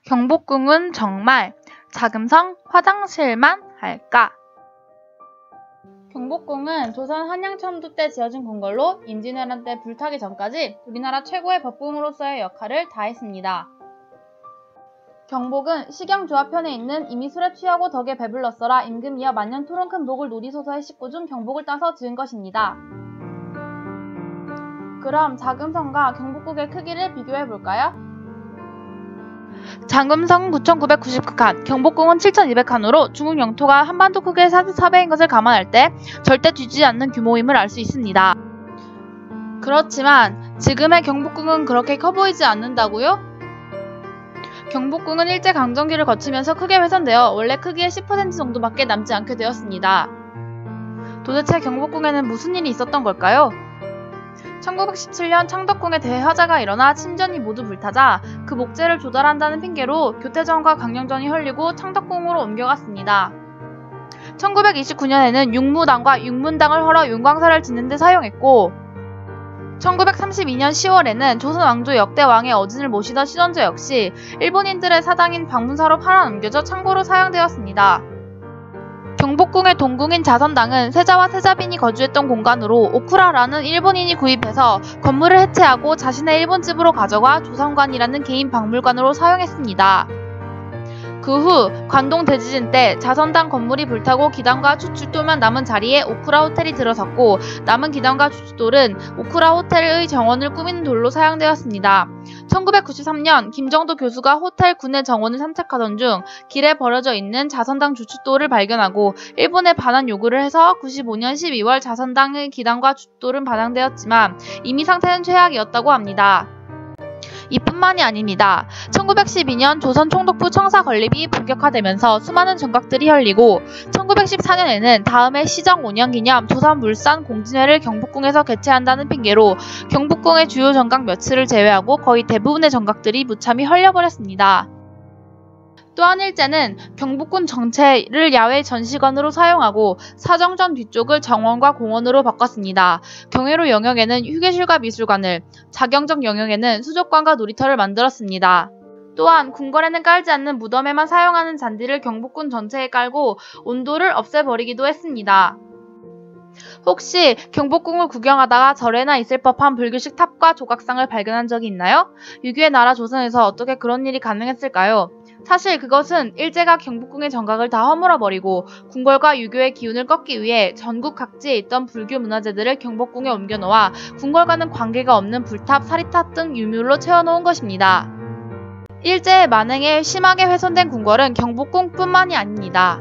경복궁은 정말 자금성 화장실만 할까? 경복궁은 조선 한양천도 때 지어진 궁궐로 임진왜란 때 불타기 전까지 우리나라 최고의 법궁으로서의 역할을 다했습니다. 경복은 식영조합편에 있는 이미 술에 취하고 덕에 배불렀어라 임금이여 만년 토론 큰 복을 누리소서의 식구 중 경복을 따서 지은 것입니다. 그럼 자금성과 경복궁의 크기를 비교해볼까요? 자금성은 9,999칸, 경복궁은 7,200칸으로 중국 영토가 한반도 크기의 44배인 것을 감안할 때 절대 뒤지지 않는 규모임을 알 수 있습니다. 그렇지만 지금의 경복궁은 그렇게 커 보이지 않는다고요? 경복궁은 일제강점기를 거치면서 크게 훼손되어 원래 크기의 10% 정도밖에 남지 않게 되었습니다. 도대체 경복궁에는 무슨 일이 있었던 걸까요? 1917년 창덕궁에 대화자가 일어나 친전이 모두 불타자 그 목재를 조달한다는 핑계로 교태전과 강령전이 헐리고 창덕궁으로 옮겨갔습니다. 1929년에는 육무당과 육문당을 헐어 윤광사를 짓는 데 사용했고 1932년 10월에는 조선 왕조 역대 왕의 어진을 모시던 시선조 역시 일본인들의 사당인 방문사로 팔아넘겨져 창고로 사용되었습니다. 경복궁의 동궁인 자선당은 세자와 세자빈이 거주했던 공간으로 오쿠라라는 일본인이 구입해서 건물을 해체하고 자신의 일본집으로 가져가 조선관이라는 개인 박물관으로 사용했습니다. 그 후 관동 대지진 때 자선당 건물이 불타고 기단과 추출도만 남은 자리에 오쿠라 호텔이 들어섰고 남은 기단과 추출돌은 오쿠라 호텔의 정원을 꾸미는 돌로 사용되었습니다. 1993년 김정도 교수가 호텔 군내 정원을 산책하던 중 길에 버려져 있는 자선당 주춧돌을 발견하고 일본에 반환 요구를 해서 95년 12월 자선당의 기단과 주춧돌은 반환되었지만 이미 상태는 최악이었다고 합니다. 이뿐만이 아닙니다. 1912년 조선 총독부 청사 건립이 본격화되면서 수많은 정각들이 헐리고 1914년에는 다음해 시정 5년 기념 조선물산 공진회를 경복궁에서 개최한다는 핑계로 경복궁의 주요 정각 며칠을 제외하고 거의 대부분의 정각들이 무참히 헐려버렸습니다. 또한 일제는 경복궁 전체를 야외 전시관으로 사용하고 사정전 뒤쪽을 정원과 공원으로 바꿨습니다. 경회로 영역에는 휴게실과 미술관을, 자경적 영역에는 수족관과 놀이터를 만들었습니다. 또한 궁궐에는 깔지 않는 무덤에만 사용하는 잔디를 경복궁 전체에 깔고 온도를 없애버리기도 했습니다. 혹시 경복궁을 구경하다가 절에나 있을 법한 불교식 탑과 조각상을 발견한 적이 있나요? 유교의 나라 조선에서 어떻게 그런 일이 가능했을까요? 사실 그것은 일제가 경복궁의 정각을 다 허물어버리고 궁궐과 유교의 기운을 꺾기 위해 전국 각지에 있던 불교 문화재들을 경복궁에 옮겨놓아 궁궐과는 관계가 없는 불탑, 사리탑 등 유물로 채워놓은 것입니다. 일제의 만행에 심하게 훼손된 궁궐은 경복궁뿐만이 아닙니다.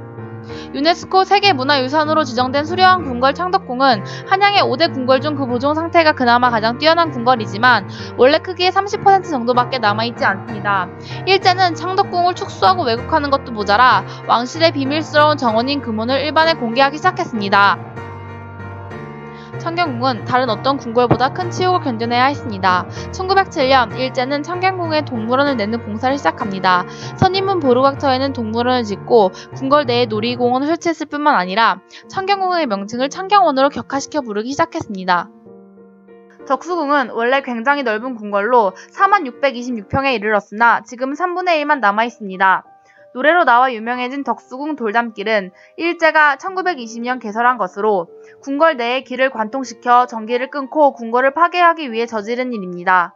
유네스코 세계문화유산으로 지정된 수려한 궁궐 창덕궁은 한양의 5대 궁궐 중 그 보존 상태가 그나마 가장 뛰어난 궁궐이지만 원래 크기의 30% 정도밖에 남아있지 않습니다. 일제는 창덕궁을 축소하고 왜곡하는 것도 모자라 왕실의 비밀스러운 정원인 금원을 일반에 공개하기 시작했습니다. 창경궁은 다른 어떤 궁궐보다 큰 치욕을 견뎌내야 했습니다. 1907년 일제는 창경궁에 동물원을 내는 공사를 시작합니다. 선인문 보루각터에는 동물원을 짓고 궁궐 내에 놀이공원을 설치했을 뿐만 아니라 창경궁의 명칭을 창경원으로 격화시켜 부르기 시작했습니다. 덕수궁은 원래 굉장히 넓은 궁궐로 4626평에 이르렀으나 지금 3분의 1만 남아있습니다. 노래로 나와 유명해진 덕수궁 돌담길은 일제가 1920년 개설한 것으로 궁궐 내의 길을 관통시켜 전기를 끊고 궁궐을 파괴하기 위해 저지른 일입니다.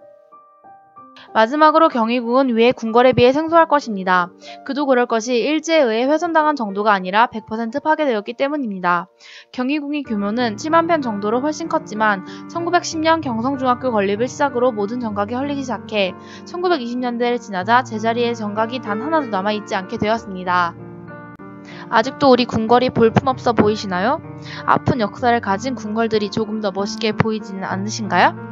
마지막으로 경희궁은 위의 궁궐에 비해 생소할 것입니다. 그도 그럴 것이 일제에 의해 훼손당한 정도가 아니라 100% 파괴되었기 때문입니다. 경희궁의 규모는 7만 평 정도로 훨씬 컸지만 1910년 경성중학교 건립을 시작으로 모든 정각이 헐리기 시작해 1920년대를 지나자 제자리에 정각이 단 하나도 남아있지 않게 되었습니다. 아직도 우리 궁궐이 볼품없어 보이시나요? 아픈 역사를 가진 궁궐들이 조금 더 멋있게 보이지는 않으신가요?